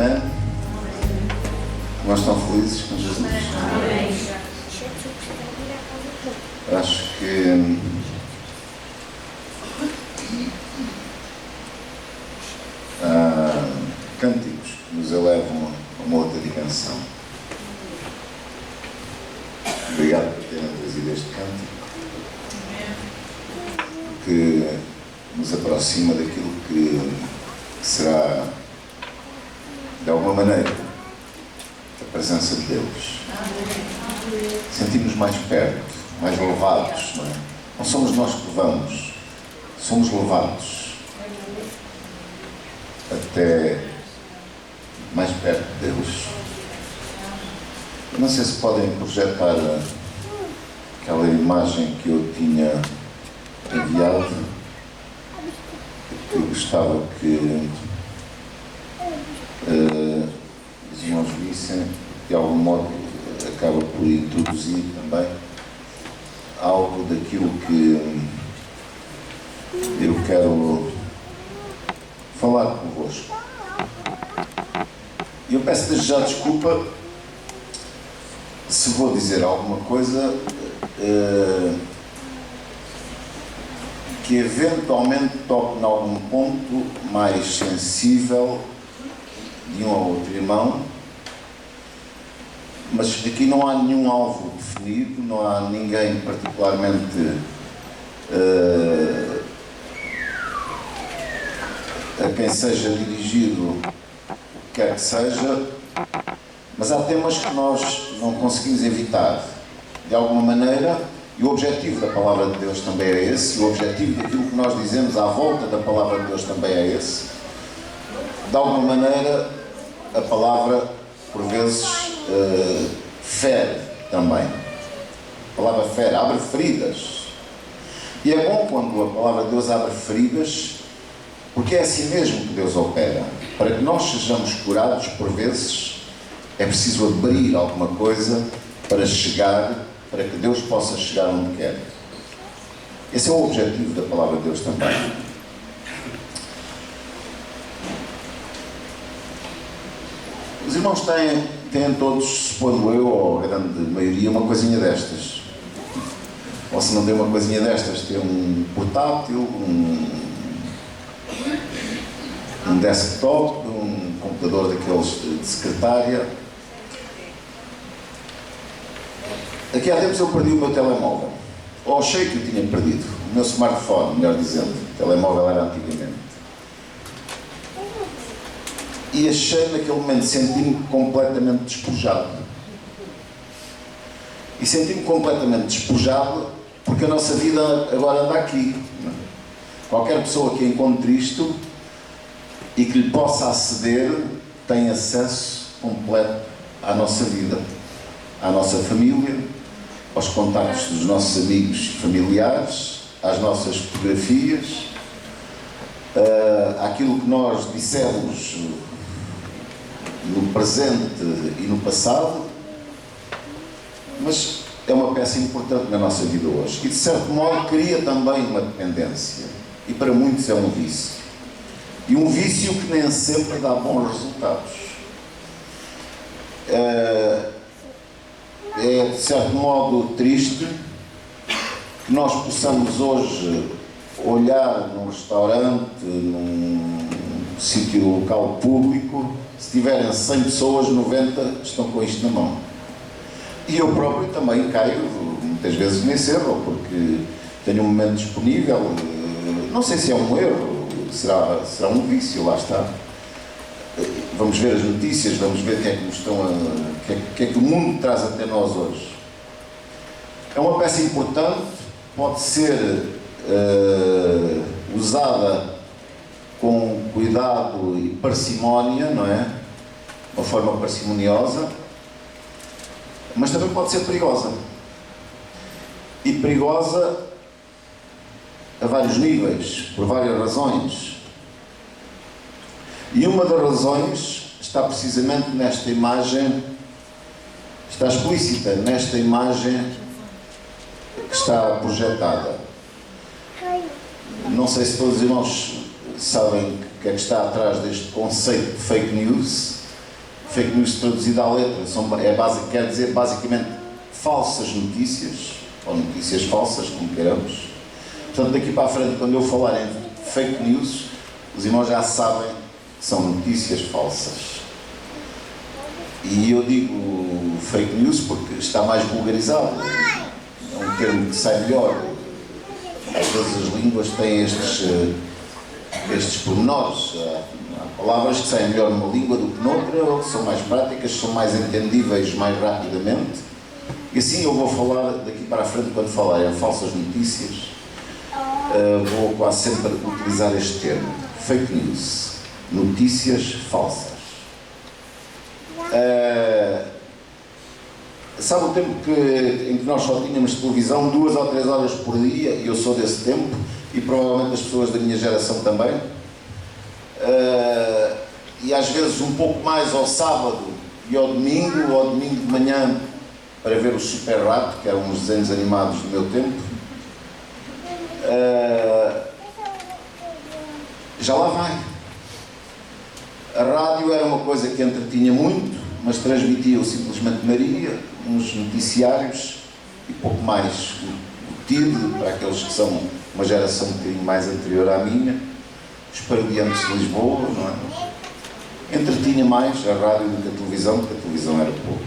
Amém? Nós estamos felizes com Jesus. Acho que há cânticos que nos elevam a uma outra dimensão. Obrigado por terem trazido este cântico, que nos aproxima daquilo que será, de alguma maneira, a presença de Deus. Sentimos mais perto, mais levados, não é? Não somos nós que levamos, somos levados até mais perto de Deus. Eu não sei se podem projetar aquela imagem que eu tinha enviado, que eu gostava que os irmãos vissem, de algum modo acaba por introduzir também algo daquilo que eu quero falar convosco. E eu peço desde já desculpa se vou dizer alguma coisa que eventualmente toque em algum ponto mais sensível de um ou outro irmão, mas aqui não há nenhum alvo definido, não há ninguém particularmente a quem seja dirigido o que quer que seja, mas há temas que nós não conseguimos evitar de alguma maneira, e o objetivo da Palavra de Deus também é esse, e o objetivo daquilo que nós dizemos à volta da Palavra de Deus também é esse. De alguma maneira, a Palavra, por vezes, fere também. A Palavra fere, abre feridas. E é bom quando a Palavra de Deus abre feridas, porque é assim mesmo que Deus opera. Para que nós sejamos curados, por vezes, é preciso abrir alguma coisa para chegar, para que Deus possa chegar onde quer. Esse é o objetivo da Palavra de Deus também. Os irmãos têm todos, supondo eu, ou a grande maioria, uma coisinha destas. Ou se não tem uma coisinha destas, tem um portátil, um desktop, um computador daqueles de secretária. Aqui há tempos eu perdi o meu telemóvel. Ou achei que o tinha perdido. O meu smartphone, melhor dizendo. O telemóvel era antigamente. E achei naquele momento, senti-me completamente despojado. E senti-me completamente despojado porque a nossa vida agora anda aqui. Qualquer pessoa que encontre isto e que lhe possa aceder tem acesso completo à nossa vida, à nossa família, aos contactos dos nossos amigos e familiares, às nossas fotografias, àquilo que nós dissemos no presente e no passado, mas é uma peça importante na nossa vida hoje e de certo modo cria também uma dependência e para muitos é um vício, e um vício que nem sempre dá bons resultados. É de certo modo triste que nós possamos hoje olhar num restaurante, num sítio local público, se tiverem 100 pessoas, 90 estão com isto na mão. E eu próprio também caio, muitas vezes, nesse erro, porque tenho um momento disponível, não sei se é um erro, será um vício, lá está. Vamos ver as notícias, vamos ver o que é que nos estão o que é que o mundo traz até nós hoje. É uma peça importante, pode ser usada com cuidado e parcimónia, não é? Uma forma parcimoniosa, mas também pode ser perigosa. E perigosa a vários níveis, por várias razões. E uma das razões está precisamente nesta imagem, está explícita nesta imagem que está projetada. Não sei se todos os irmãos sabem o que é que está atrás deste conceito de fake news. Fake news traduzida à letra quer dizer basicamente falsas notícias, ou notícias falsas, como queiramos. Portanto, daqui para a frente, quando eu falar em fake news, os irmãos já sabem que são notícias falsas. E eu digo fake news porque está mais vulgarizado. É um termo que sai melhor. Às vezes as línguas têm estes pormenores. Há palavras que saem melhor numa língua do que noutra, ou que são mais práticas, são mais entendíveis mais rapidamente. E assim eu vou falar daqui para a frente, quando falar em falsas notícias, vou quase sempre utilizar este termo. Fake news. Notícias falsas. Sabe o tempo em que nós só tínhamos televisão 2 ou 3 horas por dia, e eu sou desse tempo, e provavelmente as pessoas da minha geração também, e às vezes um pouco mais ao sábado e ao domingo, ou domingo de manhã, para ver o Super Rato, que eram uns desenhos animados do meu tempo. Já lá vai. A rádio era uma coisa que entretinha muito, mas transmitia simplesmente Maria, uns noticiários e pouco mais tido para aqueles que são uma geração um bocadinho mais anterior à minha, os parodiantes de Lisboa, não é? Entretinha mais a rádio do que a televisão, porque a televisão era pouco.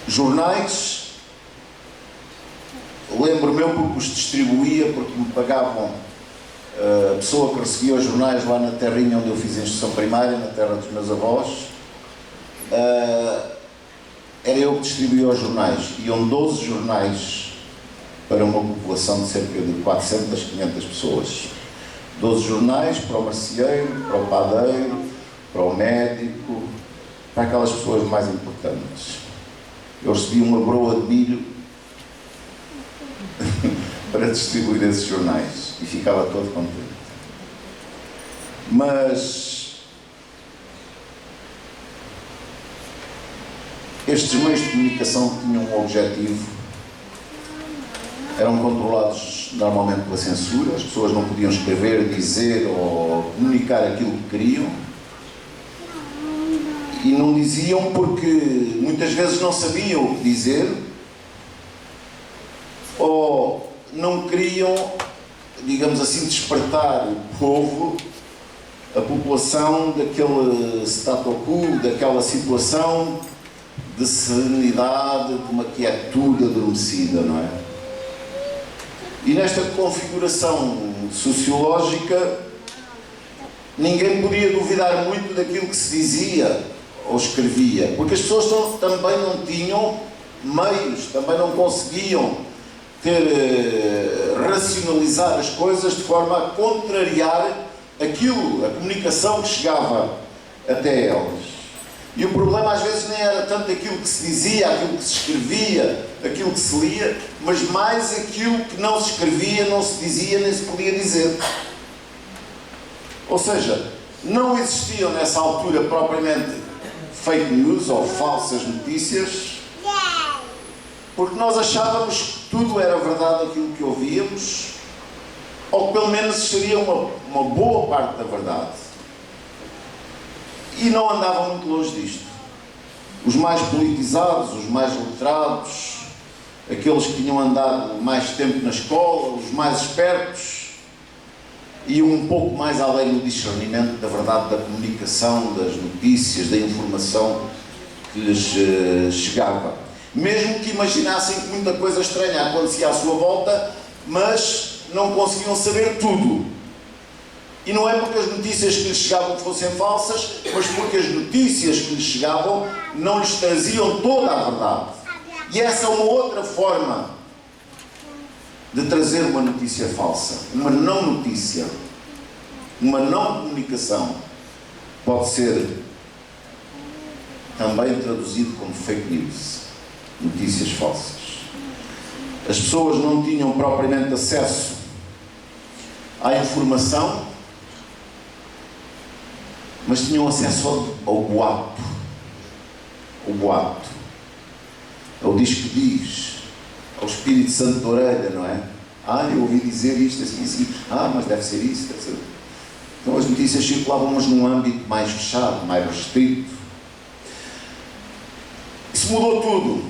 Jornais, lembro-me eu porque os distribuía, porque me pagavam. A pessoa que recebia os jornais lá na terrinha onde eu fiz a instrução primária, na terra dos meus avós, era eu que distribuía os jornais. Iam 12 jornais para uma população de cerca de 400, 500 pessoas. 12 jornais para o marceeiro, para o padeiro, para o médico, para aquelas pessoas mais importantes. Eu recebia uma broa de milho para distribuir esses jornais e ficava todo contente. Mas estes meios de comunicação tinham um objetivo, eram controlados normalmente pela censura, as pessoas não podiam escrever, dizer ou comunicar aquilo que queriam, e não diziam porque muitas vezes não sabiam o que dizer, ou não queriam, digamos assim, despertar o povo, a população, daquele status quo, daquela situação de serenidade, de uma quietude adormecida, não é? E nesta configuração sociológica, ninguém podia duvidar muito daquilo que se dizia ou escrevia, porque as pessoas também não tinham meios, também não conseguiam racionalizar as coisas de forma a contrariar aquilo, a comunicação que chegava até elas. E o problema às vezes nem era tanto aquilo que se dizia, aquilo que se escrevia, aquilo que se lia, mas mais aquilo que não se escrevia, não se dizia, nem se podia dizer. Ou seja, não existiam nessa altura propriamente fake news ou falsas notícias, porque nós achávamos que tudo era verdade aquilo que ouvíamos, ou que pelo menos seria uma boa parte da verdade. E não andava muito longe disto. Os mais politizados, os mais letrados, aqueles que tinham andado mais tempo na escola, os mais espertos, iam um pouco mais além do discernimento da verdade, da comunicação, das notícias, da informação que lhes chegava. Mesmo que imaginassem que muita coisa estranha acontecia à sua volta, mas não conseguiam saber tudo. E não é porque as notícias que lhes chegavam fossem falsas, mas porque as notícias que lhes chegavam não lhes traziam toda a verdade. E essa é uma outra forma de trazer uma notícia falsa, uma não notícia, uma não comunicação. Pode ser também traduzido como fake news, notícias falsas. As pessoas não tinham propriamente acesso à informação, mas tinham acesso ao boato. O boato. Ao diz que diz. Ao Espírito Santo da orelha, não é? Eu ouvi dizer isto, assim, assim. Mas deve ser isso, deve ser... Então as notícias circulavam, mas num âmbito mais fechado, mais restrito. Isso mudou tudo.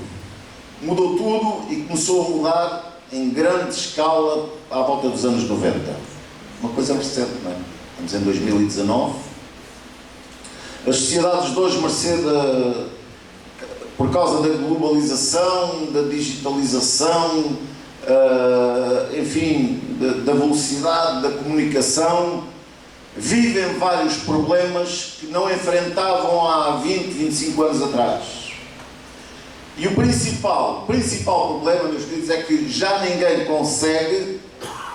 Mudou tudo e começou a mudar em grande escala à volta dos anos 90. Uma coisa recente, não é? Estamos em 2019. As sociedades de hoje, por causa da globalização, da digitalização, enfim, da velocidade da comunicação, vivem vários problemas que não enfrentavam há 20, 25 anos atrás. E o principal problema, meus queridos, é que já ninguém consegue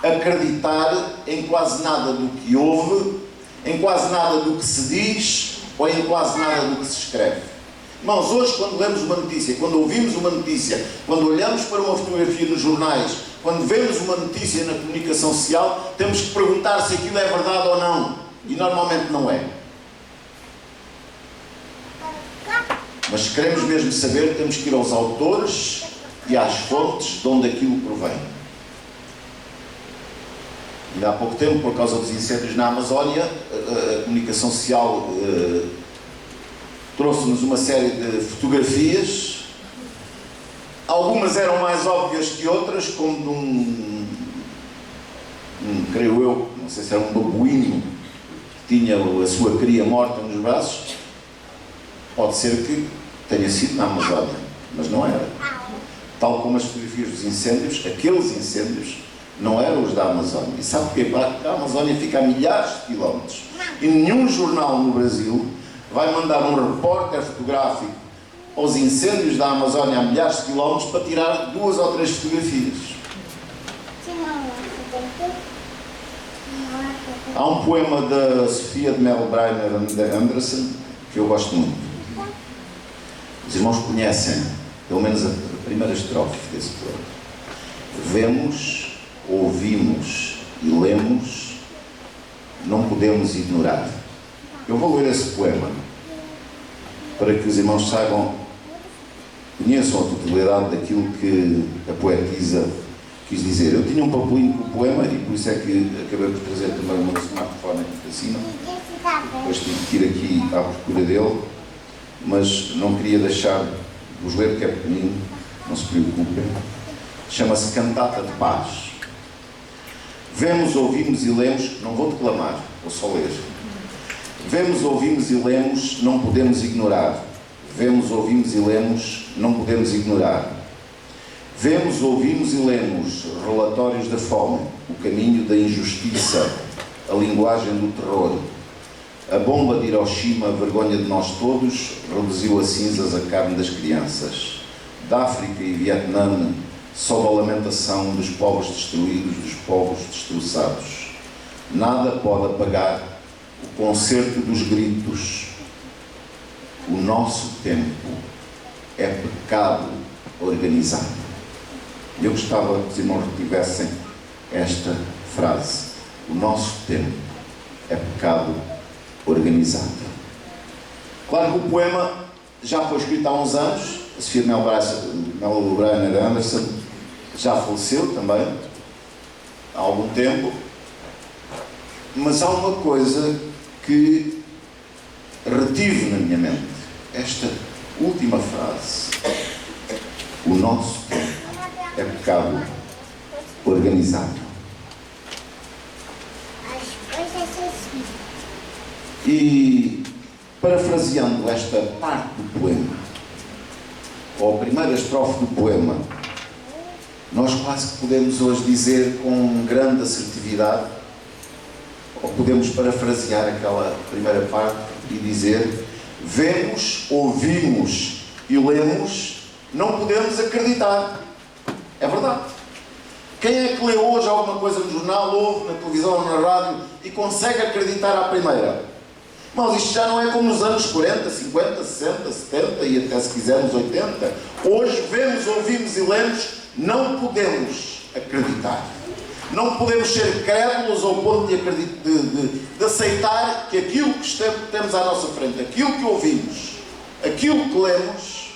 acreditar em quase nada do que ouve, em quase nada do que se diz ou em quase nada do que se escreve. Irmãos, hoje quando lemos uma notícia, quando ouvimos uma notícia, quando olhamos para uma fotografia nos jornais, quando vemos uma notícia na comunicação social, temos que perguntar se aquilo é verdade ou não. E normalmente não é. Mas se queremos mesmo saber, temos que ir aos autores e às fontes de onde aquilo provém. E há pouco tempo, por causa dos incêndios na Amazónia, a comunicação social trouxe-nos uma série de fotografias. Algumas eram mais óbvias que outras, como de creio eu, não sei se era um babuíno que tinha a sua cria morta nos braços. Pode ser que tenha sido na Amazónia, mas não era. Tal como as fotografias dos incêndios, aqueles incêndios não eram os da Amazónia. E sabe porquê? A Amazónia fica a milhares de quilómetros. E nenhum jornal no Brasil vai mandar um repórter fotográfico aos incêndios da Amazónia a milhares de quilómetros para tirar 2 ou 3 fotografias. Há um poema da Sofia de Melbreiner Anderson que eu gosto muito. Os irmãos conhecem, pelo menos a primeira estrofe desse poema. Vemos, ouvimos e lemos, não podemos ignorar. Eu vou ler esse poema para que os irmãos saibam, conheçam a totalidade daquilo que a poetisa quis dizer. Eu tinha um papelinho com o poema e por isso é que acabei por trazer também o meu smartphone aqui para cima. Depois tive que ir aqui à procura dele, mas não queria deixar de vos ler, porque é pequenino, não se preocupem. Chama-se Cantata de Paz. Vemos, ouvimos e lemos, não vou declamar, vou só ler. Vemos, ouvimos e lemos, não podemos ignorar. Vemos, ouvimos e lemos, não podemos ignorar. Vemos, ouvimos e lemos relatórios da fome, o caminho da injustiça, a linguagem do terror. A bomba de Hiroshima, a vergonha de nós todos, reduziu a cinzas a carne das crianças. Da África e Vietnã, sob a lamentação dos povos destruídos, dos povos destroçados. Nada pode apagar o concerto dos gritos. O nosso tempo é pecado organizado. Eu gostava que os irmãos retivessem esta frase. O nosso tempo é pecado organizado. Claro que o poema já foi escrito há uns anos. A Sofia Melbreiner Anderson já faleceu também há algum tempo, mas há uma coisa que retive na minha mente, esta última frase: o nosso tempo é pecado organizado. E, parafraseando esta parte do poema, ou a primeira estrofe do poema, nós quase que podemos hoje dizer com grande assertividade, ou podemos parafrasear aquela primeira parte e dizer: vemos, ouvimos e lemos, não podemos acreditar. É verdade. Quem é que lê hoje alguma coisa no jornal, ouve na televisão ou na rádio e consegue acreditar à primeira? Mas isto já não é como nos anos 40, 50, 60, 70 e até, se quisermos, 80. Hoje vemos, ouvimos e lemos, não podemos acreditar. Não podemos ser crédulos ao ponto de aceitar que aquilo que temos à nossa frente, aquilo que ouvimos, aquilo que lemos,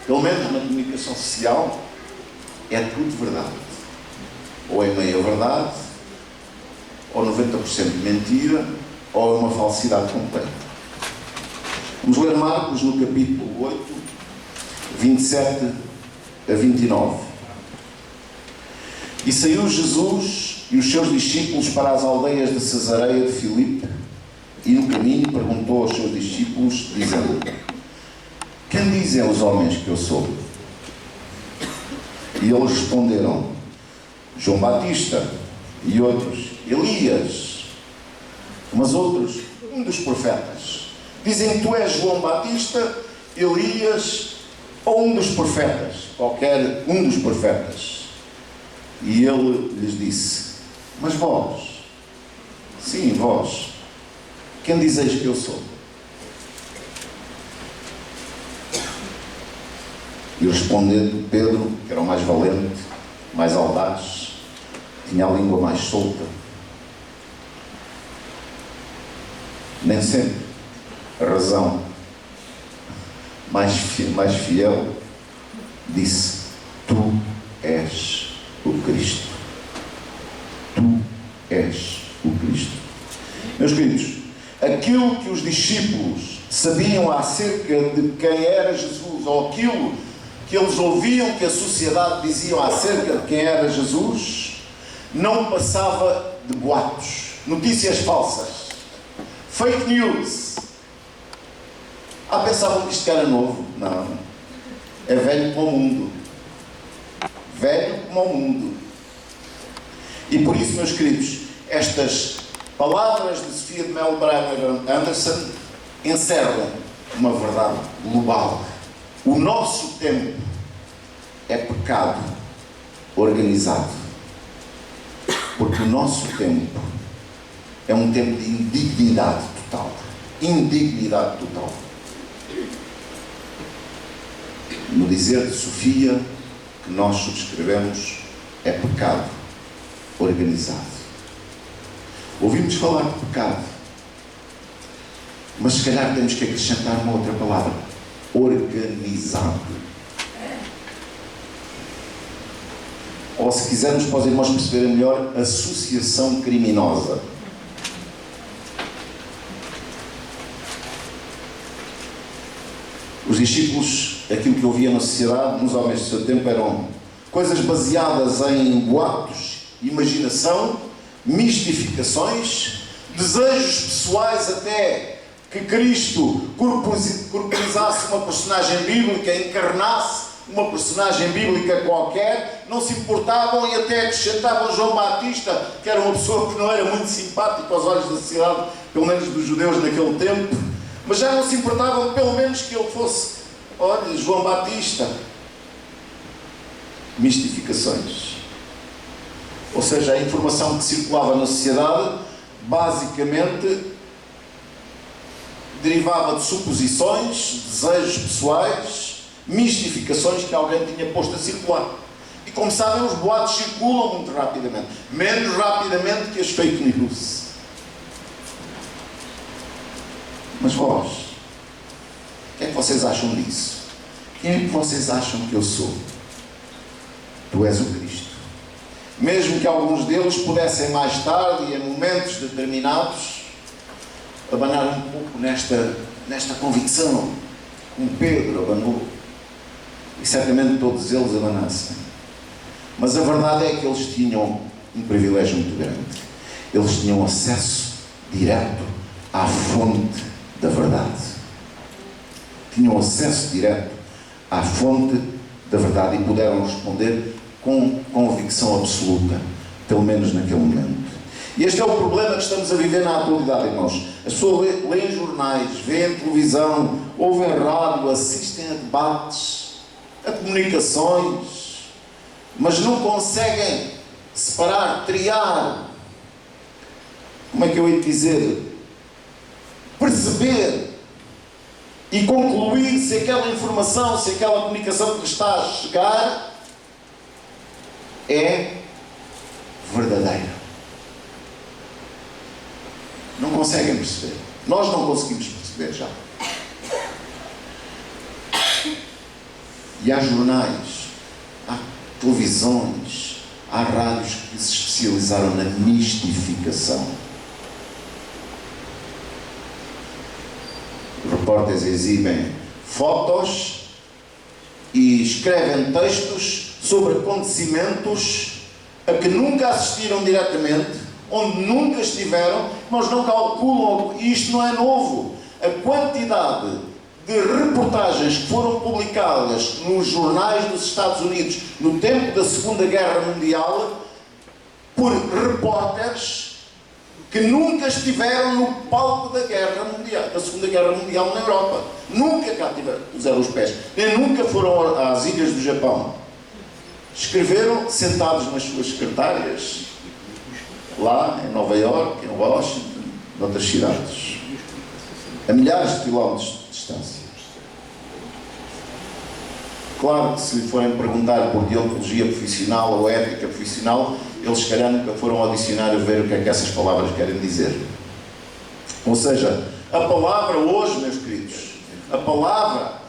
pelo menos na comunicação social, é tudo verdade. Ou é meia verdade, ou 90% de mentira, ou é uma falsidade completa. Vamos ler Marcos no capítulo 8, 27 a 29. E saiu Jesus e os seus discípulos para as aldeias de Cesareia de Filipe, e no caminho perguntou aos seus discípulos, dizendo: quem dizem os homens que eu sou? E eles responderam: João Batista, e outros, Elias, mas outros, um dos profetas. Dizem que tu és João Batista, Elias, ou um dos profetas, qualquer um dos profetas. E ele lhes disse: mas vós, sim, vós, quem dizeis que eu sou? E respondendo Pedro, que era o mais valente, mais audaz, tinha a língua mais solta, nem sempre a razão mais fiel, disse: tu és o Cristo. Tu és o Cristo. Meus queridos, aquilo que os discípulos sabiam acerca de quem era Jesus, ou aquilo que eles ouviam que a sociedade dizia acerca de quem era Jesus, não passava de boatos, notícias falsas, fake news. Pensavam que isto era novo. Não, é velho como o mundo. Velho como o mundo. E por isso, meus queridos, estas palavras de Sofia de Melbourne Anderson encerram uma verdade global. O nosso tempo é pecado organizado. Porque o nosso tempo é um tempo de indignidade total. Indignidade total. No dizer de Sofia, que nós subscrevemos, é pecado organizado. Ouvimos falar de pecado, mas se calhar temos que acrescentar uma outra palavra: organizado. Ou, se quisermos, para os irmãos perceberem melhor, associação criminosa. Os discípulos, aquilo que ouviam na sociedade, nos homens do seu tempo, eram coisas baseadas em boatos, imaginação, mistificações, desejos pessoais, até que Cristo corporizasse uma personagem bíblica, encarnasse uma personagem bíblica qualquer. Não se importavam e até acrescentavam João Batista, que era uma pessoa que não era muito simpática aos olhos da sociedade, pelo menos dos judeus naquele tempo, mas já não se importavam, pelo menos, que ele fosse, olha, João Batista. Mistificações. Ou seja, a informação que circulava na sociedade, basicamente, derivava de suposições, desejos pessoais, mistificações que alguém tinha posto a circular. E, como sabem, os boatos circulam muito rapidamente. Menos rapidamente que as fake news. Mas vós, o que é que vocês acham disso? Quem é que vocês acham que eu sou? Tu és o Cristo. Mesmo que alguns deles pudessem mais tarde e em momentos determinados abanar um pouco nesta convicção, como Pedro abanou, e certamente todos eles abanassem. Mas a verdade é que eles tinham um privilégio muito grande. Eles tinham acesso direto à fonte da verdade. Tinham acesso direto à fonte da verdade e puderam responder com convicção absoluta, pelo menos naquele momento. E este é o problema que estamos a viver na atualidade, irmãos. As pessoas leem jornais, veem televisão, ouvem rádio, assistem a debates, a comunicações, mas não conseguem separar, triar, como é que eu ia dizer, perceber e concluir se aquela informação, se aquela comunicação que está a chegar é verdadeira. Não conseguem perceber. Nós não conseguimos perceber já. E há jornais, há televisões, há há rádios que se especializaram na mistificação. Os repórteres exibem fotos e escrevem textos sobre acontecimentos a que nunca assistiram diretamente, onde nunca estiveram, mas não calculam, e isto não é novo, a quantidade de reportagens que foram publicadas nos jornais dos Estados Unidos no tempo da Segunda Guerra Mundial por repórteres que nunca estiveram no palco da Guerra Mundial, da Segunda Guerra Mundial na Europa. Nunca cá puseram os pés, nem nunca foram às ilhas do Japão. Escreveram sentados nas suas secretárias, lá em Nova Iorque, em Washington, noutras cidades, a milhares de quilómetros de distância. Claro que se lhe forem perguntar por deontologia profissional ou ética profissional, eles se calhar nunca foram ao dicionário ver o que é que essas palavras querem dizer. Ou seja, a palavra hoje, meus queridos, a palavra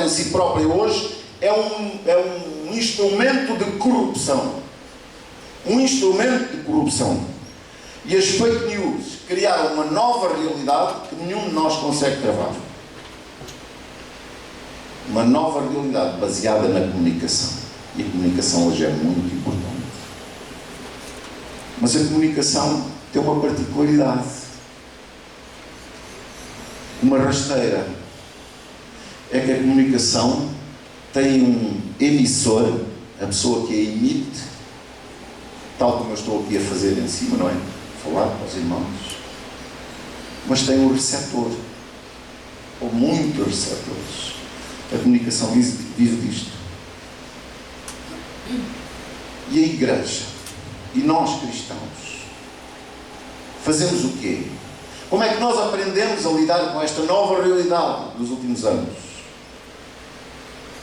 em si própria hoje é um instrumento de corrupção. Um instrumento de corrupção. E as fake news criaram uma nova realidade que nenhum de nós consegue travar. Uma nova realidade baseada na comunicação. E a comunicação hoje é muito importante. Mas a comunicação tem uma particularidade. Uma rasteira. É que a comunicação tem um emissor, a pessoa que a emite, tal como eu estou aqui a fazer em cima, não é? Falar para os irmãos. Mas tem um receptor. Ou muitos receptores. A comunicação vive disto. E a Igreja, e nós cristãos, fazemos o quê? Como é que nós aprendemos a lidar com esta nova realidade dos últimos anos?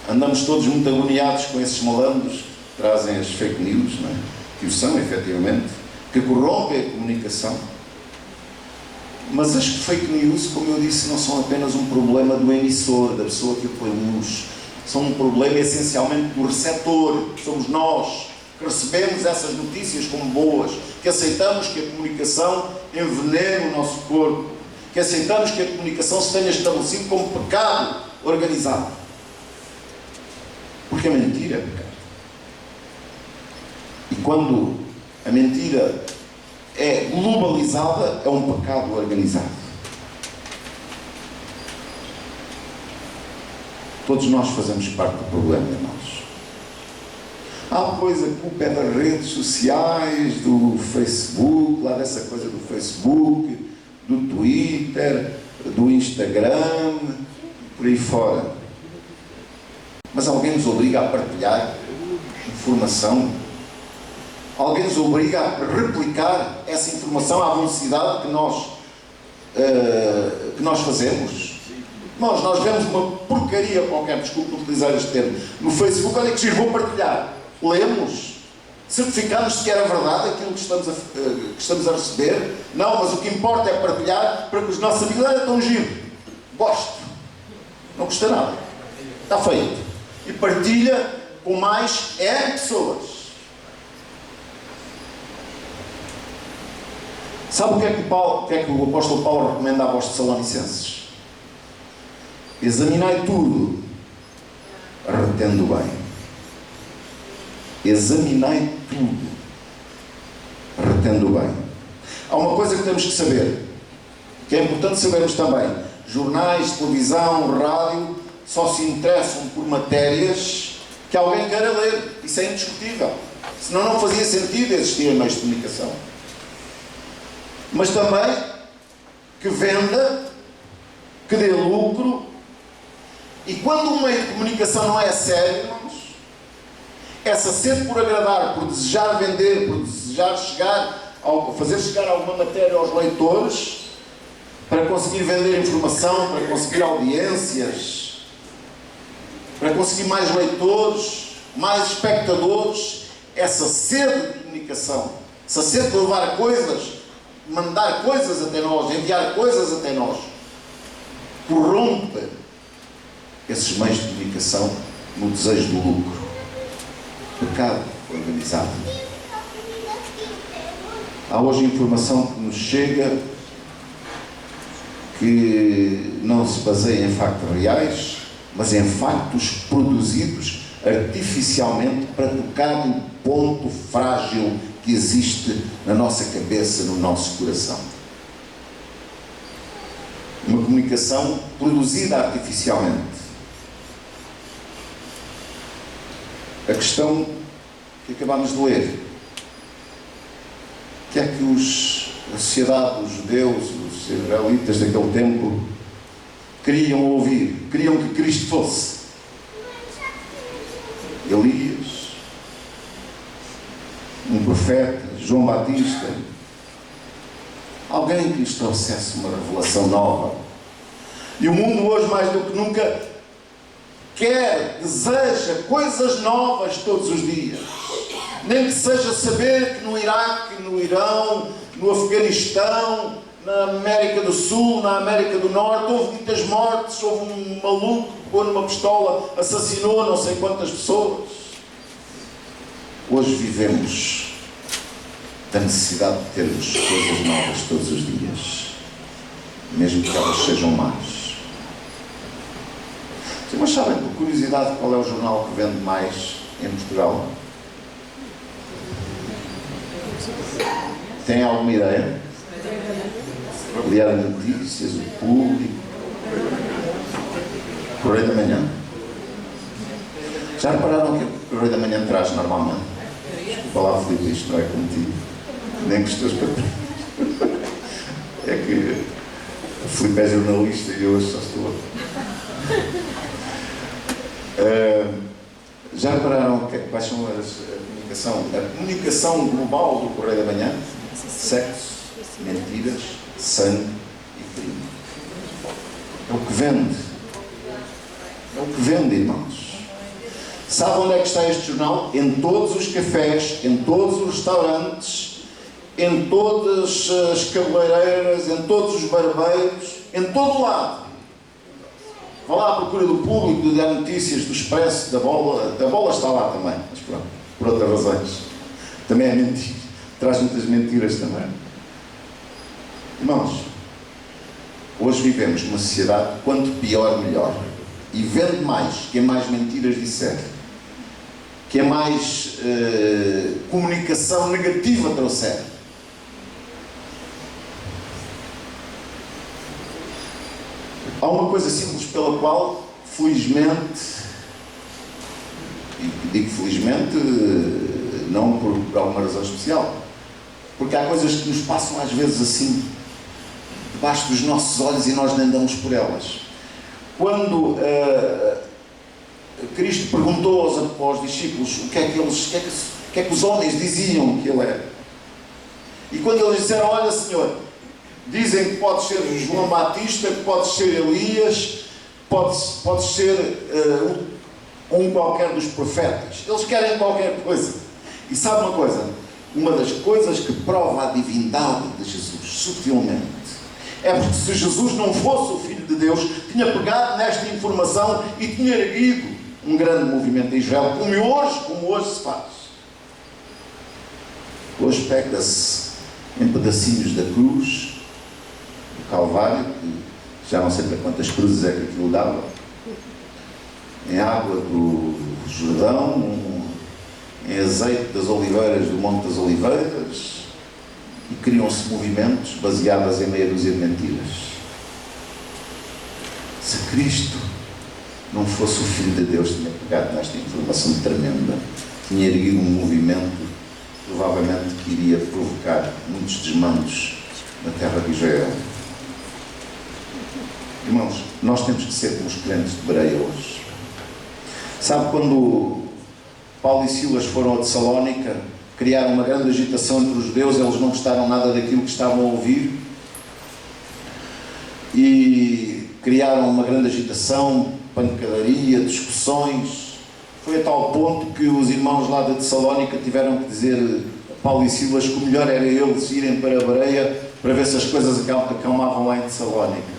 Andamos todos muito agoniados com esses malandros que trazem as fake news, não é? Que o são, efetivamente, que corrompem a comunicação. Mas as fake news, como eu disse, não são apenas um problema do emissor, da pessoa que produz. São um problema essencialmente do receptor, que somos nós, que recebemos essas notícias como boas, que aceitamos que a comunicação envenene o nosso corpo, que aceitamos que a comunicação se tenha estabelecido como pecado organizado. Porque a mentira é pecado. E quando a mentira é globalizada, é um pecado organizado. Todos nós fazemos parte do problema, irmãos. Há coisa que culpa é das redes sociais, do Facebook, lá dessa coisa do Facebook, do Twitter, do Instagram, por aí fora. Mas alguém nos obriga a partilhar informação. Alguém nos obriga a replicar essa informação à velocidade que nós fazemos. Nós vemos uma porcaria qualquer, desculpe utilizar este termo, no Facebook, olha que giro, vou partilhar. Lemos, certificamos que era verdade aquilo que estamos a receber. Não, mas o que importa é partilhar para que os nossos amigos, olha, tão giro, gosto. Não custa nada. Está feito. E partilha com mais pessoas. Sabe o que é que o apóstolo Paulo recomenda a vós Tessalonicenses? Examinai tudo, retendo bem. Examinai tudo, retendo bem. Há uma coisa que temos que saber, que é importante sabermos também. Jornais, televisão, rádio, só se interessam por matérias que alguém queira ler. Isso é indiscutível. Senão não fazia sentido existir meios de comunicação. Mas também que venda, que dê lucro. E quando um meio de comunicação não é sério, irmãos, essa sede por agradar, por desejar vender, por desejar fazer chegar alguma matéria aos leitores, para conseguir vender informação, para conseguir audiências, para conseguir mais leitores, mais espectadores, essa sede de comunicação, essa sede de levar coisas, mandar coisas até nós, enviar coisas até nós, corrompe esses meios de comunicação no desejo do lucro. Pecado. organizado. Há hoje informação que nos chega que não se baseia em factos reais, mas em factos produzidos artificialmente para tocar um ponto frágil que existe na nossa cabeça, no nosso coração. Uma comunicação produzida artificialmente. A questão que acabámos de ler, que é que a sociedade, os judeus, os israelitas daquele tempo queriam ouvir, queriam que Cristo fosse? Elias, um profeta, João Batista, alguém que lhes trouxesse uma revelação nova. E o mundo hoje, mais do que nunca, quer, deseja coisas novas todos os dias. Nem que seja saber que no Iraque, no Irão, no Afeganistão, na América do Sul, na América do Norte, houve muitas mortes, houve um maluco que pôs numa pistola, assassinou não sei quantas pessoas. Hoje vivemos da necessidade de termos coisas novas todos os dias, mesmo que elas sejam más. Mas sabem, por curiosidade, qual é o jornal que vende mais em Portugal? Tem alguma ideia? O Diário de Notícias, o Público, Correio da Manhã. Já repararam que o Correio da Manhã traz normalmente? Desculpa lá, Filipe, isto não é contigo, nem com os teus patrões. É que o Filipe é jornalista e eu hoje só estou. Já repararam quais são a comunicação global do Correio da Manhã? Sexo, mentiras, sangue e crime. É o que vende. É o que vende, irmãos. Sabe onde é que está este jornal? Em todos os cafés, em todos os restaurantes, em todas as cabeleireiras, em todos os barbeiros, em todo o lado. Vá lá à procura do Público, do Diário Notícias, do Expresso, da Bola está lá também, mas pronto, por outras razões. Também é mentira, traz muitas mentiras também. Irmãos, hoje vivemos numa sociedade quanto pior, melhor. E vende mais, que é mais mentiras disser, que é mais comunicação negativa trouxer. Há uma coisa simples pela qual, felizmente, e digo felizmente, não por alguma razão especial, porque há coisas que nos passam às vezes assim, debaixo dos nossos olhos e nós nem damos por elas. Quando Cristo perguntou aos discípulos o que é que os homens diziam que ele era. E quando eles disseram, olha Senhor, dizem que pode ser João Batista, que pode ser Elias, pode ser um qualquer dos profetas. Eles querem qualquer coisa. E sabe uma coisa? Uma das coisas que prova a divindade de Jesus, sutilmente, é porque se Jesus não fosse o Filho de Deus, tinha pegado nesta informação e tinha erguido um grande movimento em Israel, como hoje se faz. Hoje pega-se em pedacinhos da cruz, do Calvário, que já não sei para quantas cruzes é que aquilo dava, em água do Jordão, em azeite das oliveiras do Monte das Oliveiras, e criam-se movimentos baseados em meia dúzia de mentiras. Se Cristo não fosse o Filho de Deus, tinha pegado nesta informação tremenda, tinha erguido um movimento, provavelmente que iria provocar muitos desmandos na terra de Israel. Irmãos, nós temos que ser como os crentes de Bereia hoje. Sabe quando Paulo e Silas foram a Tessalónica, criaram uma grande agitação entre os judeus, eles não gostaram nada daquilo que estavam a ouvir e criaram uma grande agitação, pancadaria, discussões. Foi a tal ponto que os irmãos lá de Tessalónica tiveram que dizer a Paulo e Silas que o melhor era eles irem para a Bereia para ver se as coisas acalmavam lá em Tessalónica.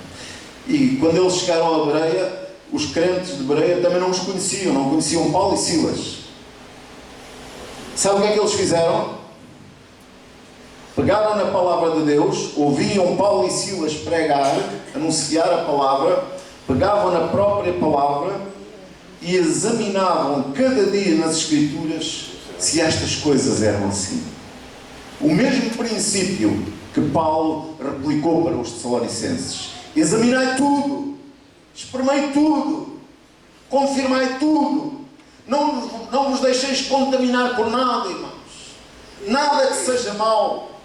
E quando eles chegaram a Bereia, os crentes de Bereia também não os conheciam, não conheciam Paulo e Silas. Sabe o que é que eles fizeram? Pegaram na palavra de Deus, ouviam Paulo e Silas pregar, anunciar a palavra, pegavam na própria palavra e examinavam cada dia nas Escrituras se estas coisas eram assim. O mesmo princípio que Paulo replicou para os Tessalonicenses. Examinai tudo, experimentai tudo, confirmai tudo. Não vos deixeis contaminar por nada, irmãos. Nada que seja mau,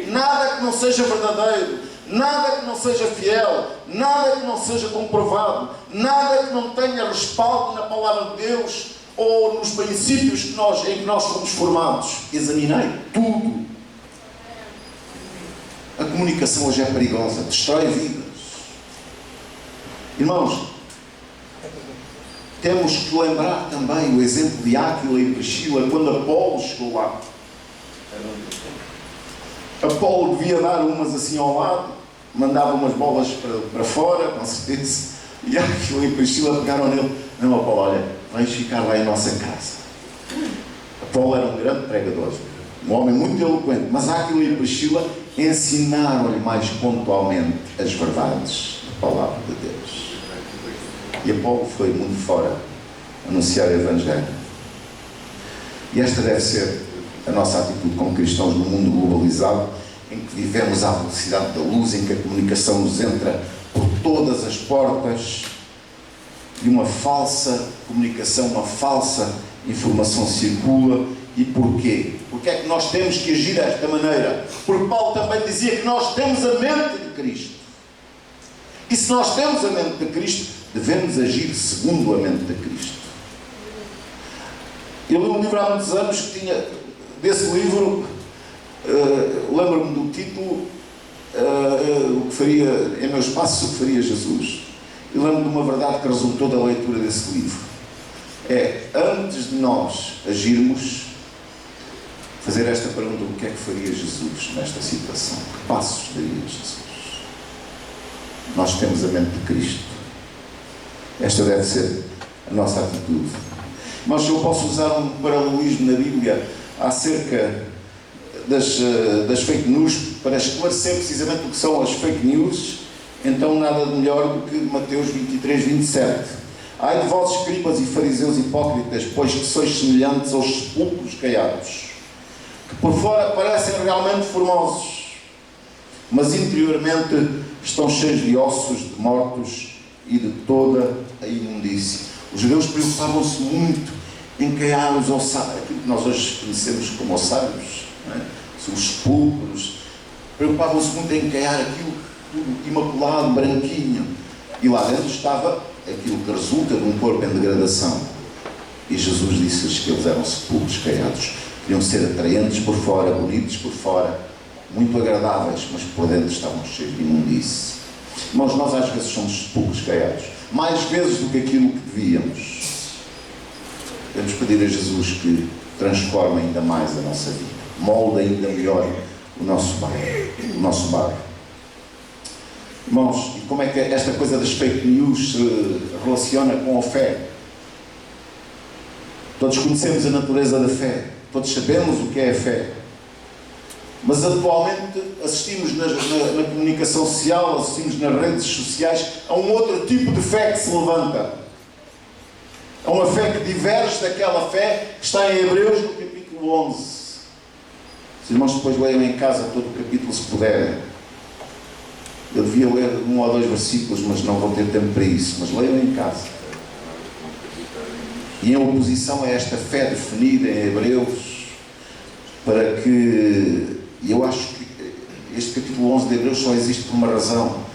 nada que não seja verdadeiro, nada que não seja fiel, nada que não seja comprovado, nada que não tenha respaldo na palavra de Deus ou nos princípios em que nós fomos formados. Examinai tudo. A comunicação hoje é perigosa, destrói vidas. Irmãos, temos que lembrar também o exemplo de Áquila e Priscila, quando Apolo chegou lá. Apolo devia dar umas assim ao lado, mandava umas bolas para fora, com certeza, e Áquila e Priscila pegaram nele. Não, Apolo, olha, vais ficar lá em nossa casa. Apolo era um grande pregador, um homem muito eloquente, mas Áquila e Priscila ensinaram-lhe mais pontualmente as verdades da palavra de Deus. E Apolo foi muito fora anunciar o Evangelho. E esta deve ser a nossa atitude como cristãos no mundo globalizado, em que vivemos à velocidade da luz, em que a comunicação nos entra por todas as portas e uma falsa comunicação, uma falsa informação circula. E porquê? Porque é que nós temos que agir desta maneira? Porque Paulo também dizia que nós temos a mente de Cristo. E se nós temos a mente de Cristo, devemos agir segundo a mente de Cristo. Eu li um livro há muitos anos que tinha, desse livro, lembro-me do título, o que faria, em meus passos, o que faria Jesus. E lembro-me de uma verdade que resultou da leitura desse livro. É, antes de nós agirmos, fazer esta pergunta: o que é que faria Jesus nesta situação? Que passos daria Jesus? Nós temos a mente de Cristo. Esta deve ser a nossa atitude. Mas eu posso usar um paralelismo na Bíblia acerca das fake news para esclarecer precisamente o que são as fake news. Então nada de melhor do que Mateus 23, 27. Ai de vós, escribas e fariseus hipócritas, pois que sois semelhantes aos sepulcros caiados, que por fora parecem realmente formosos, mas interiormente estão cheios de ossos, de mortos e de toda a imundície. Os judeus preocupavam-se muito em caiar os ossários, aquilo que nós hoje conhecemos como ossários, os sepulcros. Preocupavam-se muito em caiar aquilo tudo imaculado, branquinho, e lá dentro estava aquilo que resulta de um corpo em degradação. E Jesus disse-lhes que eles eram sepulcros caiados. Queriam ser atraentes por fora, bonitos por fora, muito agradáveis, mas por dentro estavam cheios de imundície. Irmãos, nós às vezes somos sepulcros caiados, mais vezes do que aquilo que devíamos. Devemos pedir a Jesus que transforme ainda mais a nossa vida, molde ainda melhor o nosso bairro. Irmãos, e como é que esta coisa das fake news se relaciona com a fé? Todos conhecemos a natureza da fé, todos sabemos o que é a fé, mas atualmente assistimos na comunicação social, assistimos nas redes sociais a um outro tipo de fé que se levanta, a uma fé que diverge daquela fé que está em Hebreus no capítulo 11. Os irmãos depois leiam em casa todo o capítulo se puderem. Eu devia ler 1 ou 2 versículos, mas não vou ter tempo para isso. Mas leiam em casa. E em oposição a esta fé definida em Hebreus, para que... E eu acho que este capítulo 11 de Hebreus só existe por uma razão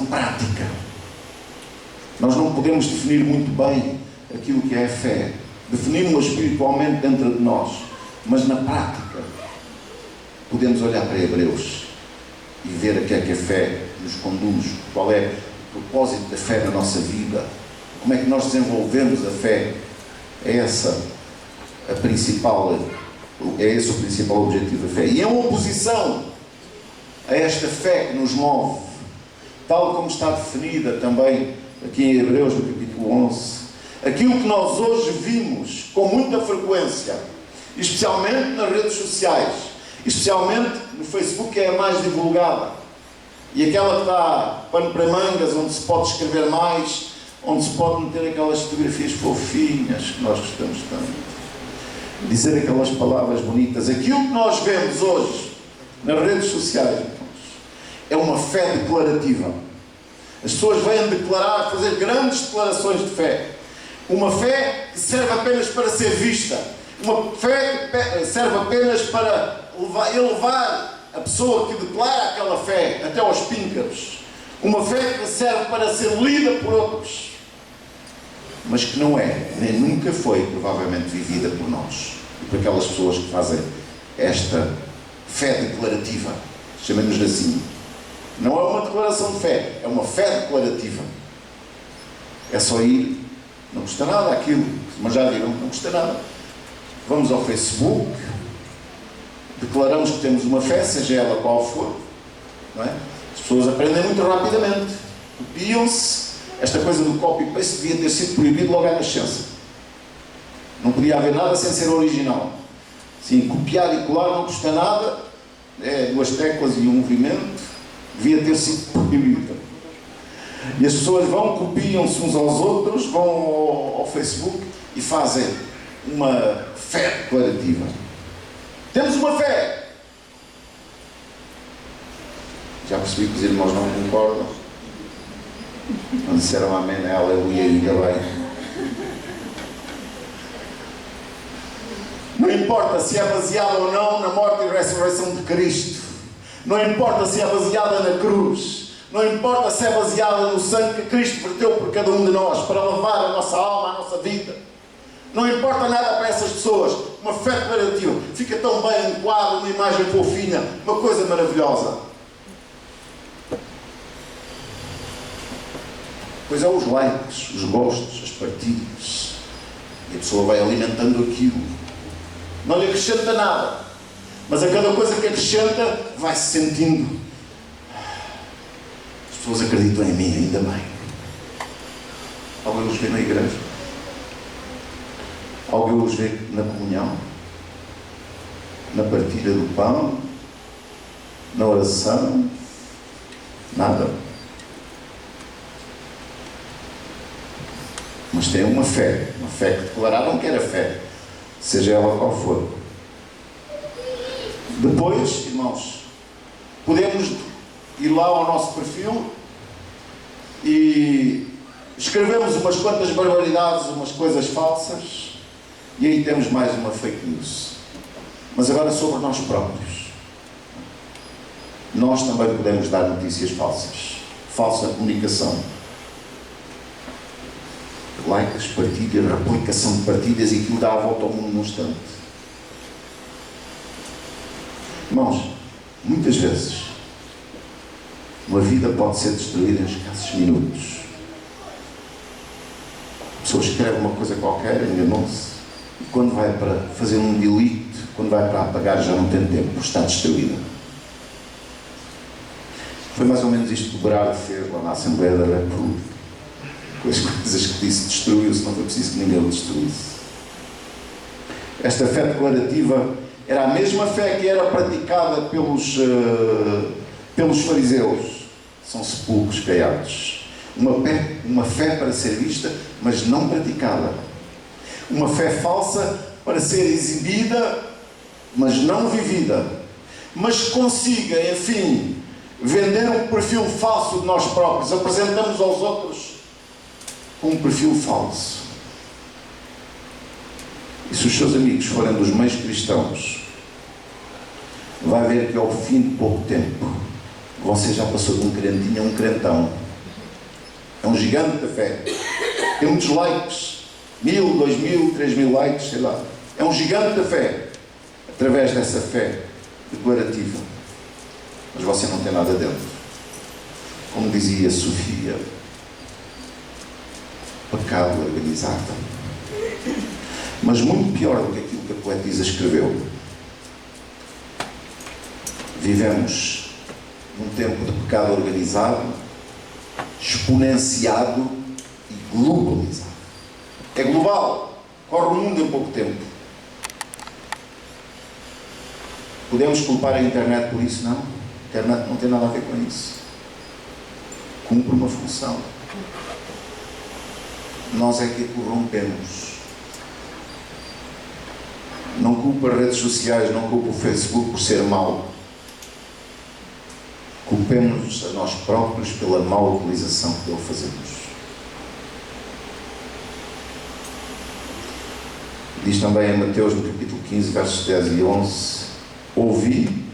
prática. Nós não podemos definir muito bem aquilo que é a fé. Definimos-la espiritualmente dentro de nós, mas na prática podemos olhar para Hebreus e ver a que é que a fé nos conduz, qual é o propósito da fé na nossa vida, como é que nós desenvolvemos a fé. É esse o principal objetivo da fé. E em oposição a esta fé que nos move, tal como está definida também aqui em Hebreus no capítulo 11, aquilo que nós hoje vimos com muita frequência especialmente nas redes sociais, especialmente no Facebook, que é a mais divulgada, e aquela que dá pano para mangas, onde se pode escrever mais, onde se pode meter aquelas fotografias fofinhas que nós gostamos tanto, dizer aquelas palavras bonitas. Aquilo que nós vemos hoje nas redes sociais, é uma fé declarativa. As pessoas vêm declarar, fazer grandes declarações de fé. Uma fé que serve apenas para ser vista. Uma fé que serve apenas para elevar a pessoa que declara aquela fé até aos píncaros. Uma fé que serve para ser lida por outros, mas que não é, nem nunca foi, provavelmente, vivida por nós e por aquelas pessoas que fazem esta fé declarativa, chamemos-lhe assim. Não é uma declaração de fé, é uma fé declarativa. É só ir, não custa nada aquilo, mas já viram, não custa nada. Vamos ao Facebook, declaramos que temos uma fé, seja ela qual for, não é? As pessoas aprendem muito rapidamente, copiam-se. Esta coisa do copy-paste devia ter sido proibido logo à nascença. Não podia haver nada sem ser original. Sim, copiar e colar não custa nada, é 2 teclas e um movimento, devia ter sido proibido. E as pessoas vão, copiam-se uns aos outros, vão ao Facebook e fazem uma fé declarativa. Temos uma fé! Já percebi que os irmãos não concordam. Não disseram amém, aleluia, ainda bem. Não importa se é baseada ou não na morte e ressurreição de Cristo. Não importa se é baseada na cruz. Não importa se é baseada no sangue que Cristo verteu por cada um de nós para lavar a nossa alma, a nossa vida. Não importa nada para essas pessoas. Uma fé declarativa. Fica tão bem um quadro, uma imagem fofinha, uma coisa maravilhosa. Pois é, os likes, os gostos, as partilhas. E a pessoa vai alimentando aquilo. Não lhe acrescenta nada. Mas a cada coisa que acrescenta, vai-se sentindo. As pessoas acreditam em mim, ainda bem. Alguém os vê na igreja? Alguém os vê na comunhão? Na partilha do pão? Na oração? Nada. Mas tem uma fé que declararam que era fé, seja ela qual for. Depois, irmãos, podemos ir lá ao nosso perfil e escrevemos umas quantas barbaridades, umas coisas falsas, e aí temos mais uma fake news. Mas agora sobre nós próprios. Nós também podemos dar notícias falsas. Falsa comunicação. Likes, partilhas, replicação de partilhas, e aquilo dá a volta ao mundo num instante. Irmãos, muitas vezes uma vida pode ser destruída em escassos minutos. A pessoa escreve uma coisa qualquer, enganou-se, e quando vai para fazer um delete, quando vai para apagar, já não tem tempo, porque está destruída. Foi mais ou menos isto que o Berardo fez lá na Assembleia da República. Com as coisas que disse, destruiu-se, não foi preciso que ninguém o destruísse. Esta fé declarativa era a mesma fé que era praticada pelos fariseus. São sepulcros caiados. Uma fé para ser vista, mas não praticada. Uma fé falsa para ser exibida, mas não vivida. Mas consiga, enfim, vender um perfil falso de nós próprios. Apresentamos aos outros um perfil falso. E se os seus amigos forem dos meios cristãos, vai ver que ao fim de pouco tempo você já passou de um crentinho a um crentão. É um gigante da fé. Tem muitos likes, 1000, 2000, 3000 likes, sei lá. É um gigante da fé, através dessa fé declarativa. Mas você não tem nada dentro. Como dizia Sofia, pecado organizado. Mas muito pior do que aquilo que a poetisa escreveu. Vivemos num tempo de pecado organizado, exponenciado e globalizado. É global, corre o mundo em pouco tempo. Podemos culpar a internet por isso? Não. A internet não tem nada a ver com isso. Cumpre uma função. Nós é que a corrompemos. Não culpo as redes sociais, não culpo o Facebook por ser mau. Culpemos a nós próprios pela má utilização que dele fazemos. Diz também em Mateus, no capítulo 15, versos 10 e 11: ouvi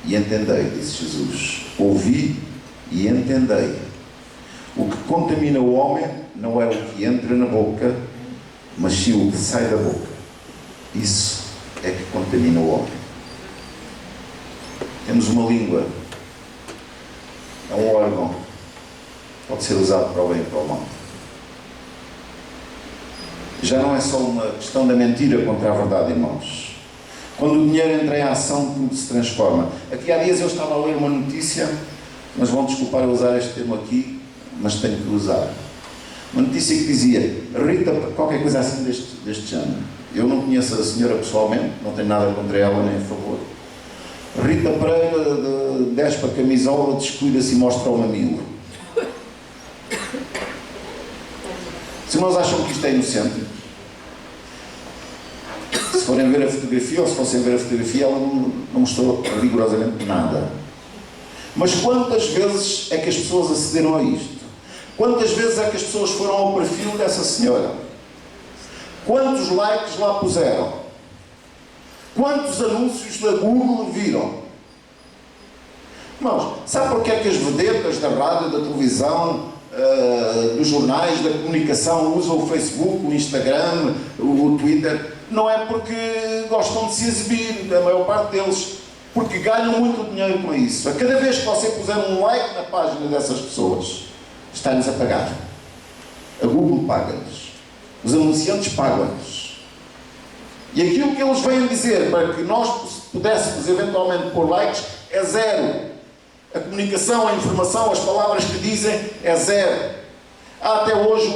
e entendei, disse Jesus. Ouvi e entendei. O que contamina o homem não é o que entra na boca, mas sim o que sai da boca. Isso é que contamina o homem. Temos uma língua. É um órgão. Pode ser usado para o bem e para o mal. Já não é só uma questão da mentira contra a verdade, irmãos. Quando o dinheiro entra em ação, tudo se transforma. Aqui há dias eu estava a ler uma notícia, mas vão desculpar eu usar este termo aqui, mas tenho que usar. Uma notícia que dizia, Rita, qualquer coisa assim deste género. Eu não conheço a senhora pessoalmente, não tenho nada contra ela nem a favor. Rita Pereira despe a camisola, descuida-se e mostra o mamilo. Se nós acham que isto é inocente, se forem ver a fotografia, ou se fossem ver a fotografia, ela não mostrou rigorosamente nada. Mas quantas vezes é que as pessoas acederam a isto? Quantas vezes é que as pessoas foram ao perfil dessa senhora? Quantos likes lá puseram? Quantos anúncios da Google viram? Irmãos, sabe porque é que as vedetas da rádio, da televisão, dos jornais, da comunicação usam o Facebook, o Instagram, o Twitter? Não é porque gostam de se exibir, a maior parte deles, porque ganham muito dinheiro com isso. A cada vez que você puser um like na página dessas pessoas, está-lhes a pagar. A Google paga-lhes. Os anunciantes pagam-lhes. E aquilo que eles vêm dizer para que nós pudéssemos eventualmente pôr likes é zero. A comunicação, a informação, as palavras que dizem é zero. Há até hoje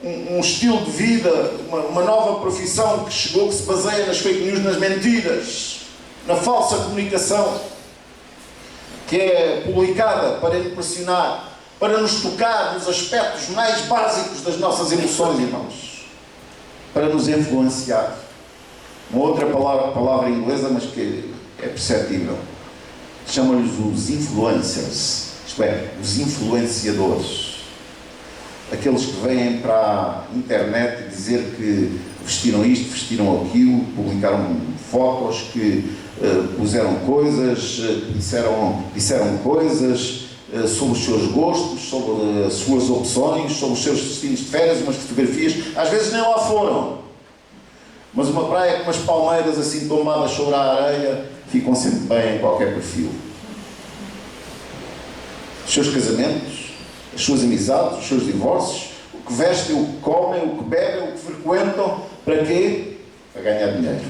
um estilo de vida, uma nova profissão que chegou, que se baseia nas fake news, nas mentiras, na falsa comunicação, que é publicada para impressionar, para nos tocar nos aspectos mais básicos das nossas emoções, irmãos, para nos influenciar. Uma outra palavra inglesa, mas que é perceptível, chamam-lhes os influencers, isto é, os influenciadores. Aqueles que vêm para a internet dizer que vestiram isto, vestiram aquilo, publicaram fotos, que puseram coisas, disseram coisas sobre os seus gostos, sobre as suas opções, sobre os seus destinos de férias, umas fotografias, às vezes nem lá foram. Mas uma praia com umas palmeiras assim tombadas sobre a areia, ficam sempre bem em qualquer perfil. Os seus casamentos, as suas amizades, os seus divórcios, o que vestem, o que comem, o que bebem, o que frequentam, para quê? Para ganhar dinheiro.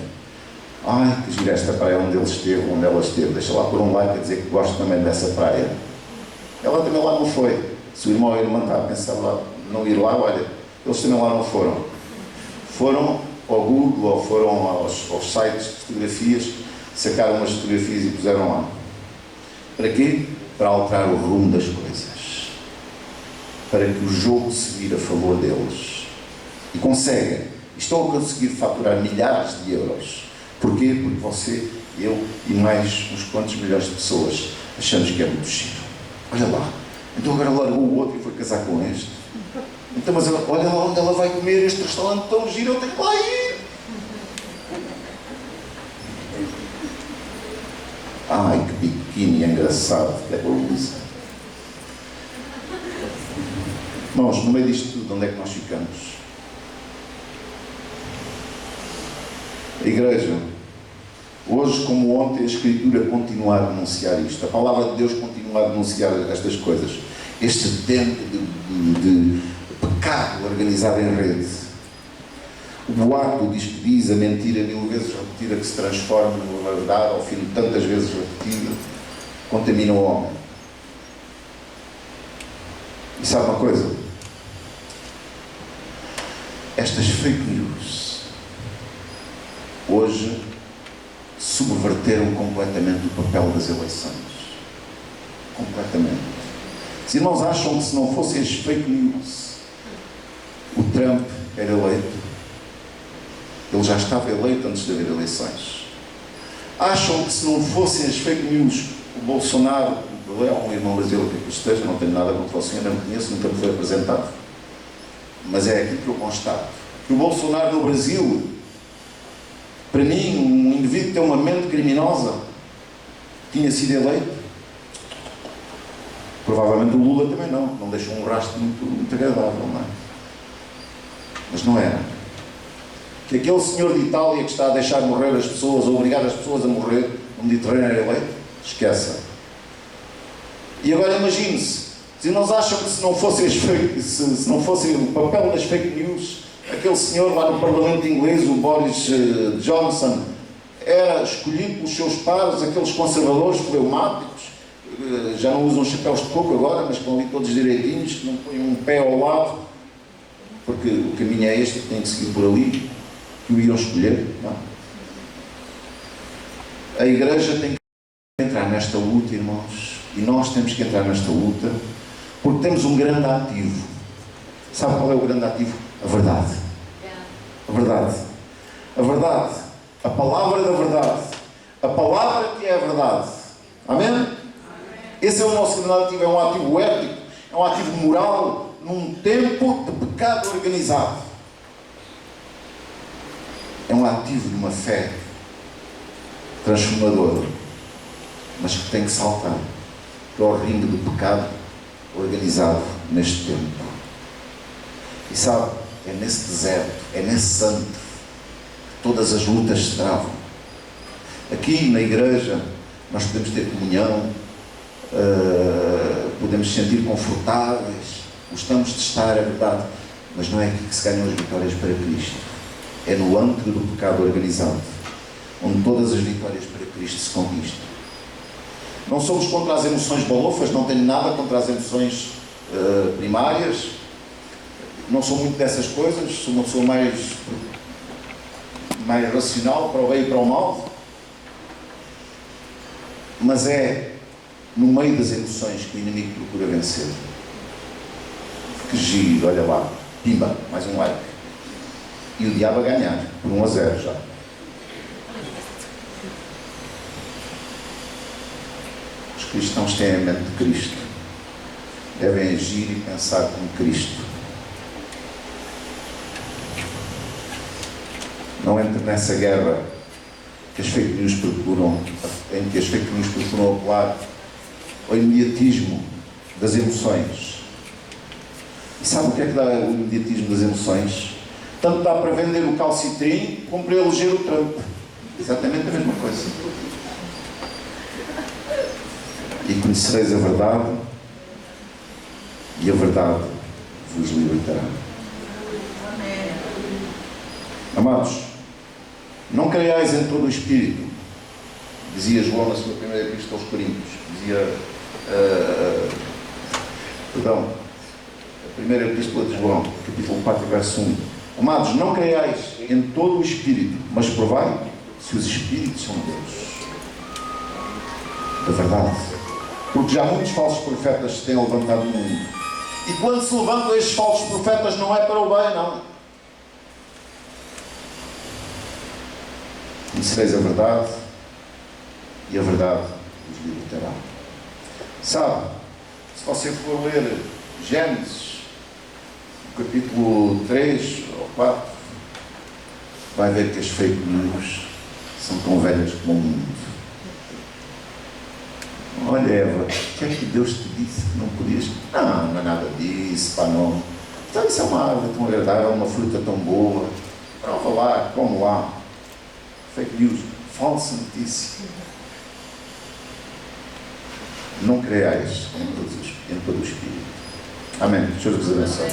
Ai, que gira esta praia onde ele esteve, onde ela esteve. Deixa lá pôr um like a dizer que gosto também dessa praia. Ela também lá não foi. Se o irmão ou a irmã está a pensar lá, não ir lá, olha, eles também lá não foram. Foram ao Google ou foram aos sites de fotografias, sacaram umas fotografias e puseram lá. Para quê? Para alterar o rumo das coisas. Para que o jogo se vire a favor deles. E conseguem. Estão a conseguir faturar milhares de euros. Porquê? Porque você, eu e mais uns quantos milhões de pessoas achamos que é muito giro. Olha lá. Então agora largou o outro e foi casar com este. Então, mas olha lá onde ela vai comer, este restaurante tão giro, eu tenho que lá ir. Ai, que biquíni engraçado, que é beleza. Irmãos, no meio disto tudo, onde é que nós ficamos? A Igreja, hoje como ontem, a Escritura continua a denunciar isto. A Palavra de Deus continua a denunciar estas coisas. Este tempo de pecado organizado em rede. O boato diz que diz, a mentira 1000 vezes repetida que se transforma numa verdade, ao fim de tantas vezes repetida, contamina o homem. E sabe uma coisa? Estas fake news hoje subverteram completamente o papel das eleições. Completamente. Os irmãos acham que se não fossem as fake news, o Trump era eleito? Ele já estava eleito antes de haver eleições. Acham que se não fossem as fake news, o Bolsonaro, ele é um irmão brasileiro que aqui esteja, não tenho nada contra o senhor, não me conheço, nunca me foi apresentado. Mas é aquilo que eu constato. Que o Bolsonaro no Brasil, para mim, um indivíduo que tem uma mente criminosa, tinha sido eleito. Provavelmente o Lula também não deixou um rastro muito agradável, não é? Mas não era. Que aquele senhor de Itália que está a deixar morrer as pessoas, a obrigar as pessoas a morrer no Mediterrâneo era eleito, esqueça. E agora imagine-se, se nós acham que se não fosse o papel das fake news, aquele senhor lá no Parlamento inglês, o Boris Johnson, era escolhido pelos seus pares, aqueles conservadores fleumáticos, já não usam chapéus de coco agora, mas estão ali todos direitinhos, que não põem um pé ao lado, porque o caminho é este, que tem que seguir por ali, que o iam escolher. Não? A Igreja tem que entrar nesta luta, irmãos, e nós temos que entrar nesta luta, porque temos um grande ativo. Sabe qual é o grande ativo? A verdade. A verdade. A verdade. A palavra da verdade. A palavra que é a verdade. Amém? Esse é o nosso grande ativo. É um ativo ético. É um ativo moral num tempo de pecado organizado. É um ativo de uma fé transformadora, mas que tem que saltar para o ringue do pecado organizado neste tempo. E sabe, é nesse deserto, é nesse santo que todas as lutas se travam. Aqui na igreja nós podemos ter comunhão, podemos se sentir confortáveis, gostamos de estar, é verdade, mas não é aqui que se ganham as vitórias para Cristo. É no antro do pecado organizado, onde todas as vitórias para Cristo se conquistam. Não somos contra as emoções balofas, não tenho nada contra as emoções primárias, não sou muito dessas coisas, sou uma pessoa mais racional, para o bem e para o mal, mas é no meio das emoções que o inimigo procura vencer. Que giro, olha lá, pimba, mais um like. E o diabo a ganhar, por 1-0 já. Os cristãos têm a mente de Cristo. Devem agir e pensar como Cristo. Não entre nessa guerra que as fake news procuram, em que as fake news procuram apelar ao imediatismo das emoções. E sabe o que é que dá o imediatismo das emoções? Tanto dá para vender o calcitrim como para eleger o Trump. Exatamente a mesma coisa. E conhecereis a verdade, e a verdade vos libertará. Amados, não creiais em todo o Espírito, dizia João na sua primeira epístola aos Coríntios, dizia, a primeira epístola de João, capítulo 4, verso 1. Amados, não creiais em todo o Espírito, mas provai se os Espíritos são Deus. Da verdade. Porque já muitos falsos profetas se têm levantado no mundo. E quando se levantam estes falsos profetas, não é para o bem, não. Conhecereis a verdade, e a verdade vos libertará. Sabe, se você for ler Gênesis, capítulo 3 ou 4, vai ver que as fake news são tão velhas como o mundo. Olha, Eva, o que é que Deus te disse que não podias? Não é nada disso, pá, não. Então isso é uma árvore tão agradável, uma fruta tão boa. Prova lá, come lá. Fake news, falsa notícia. Não creiais em todo o Espírito. Amém. Deus vos abençoe.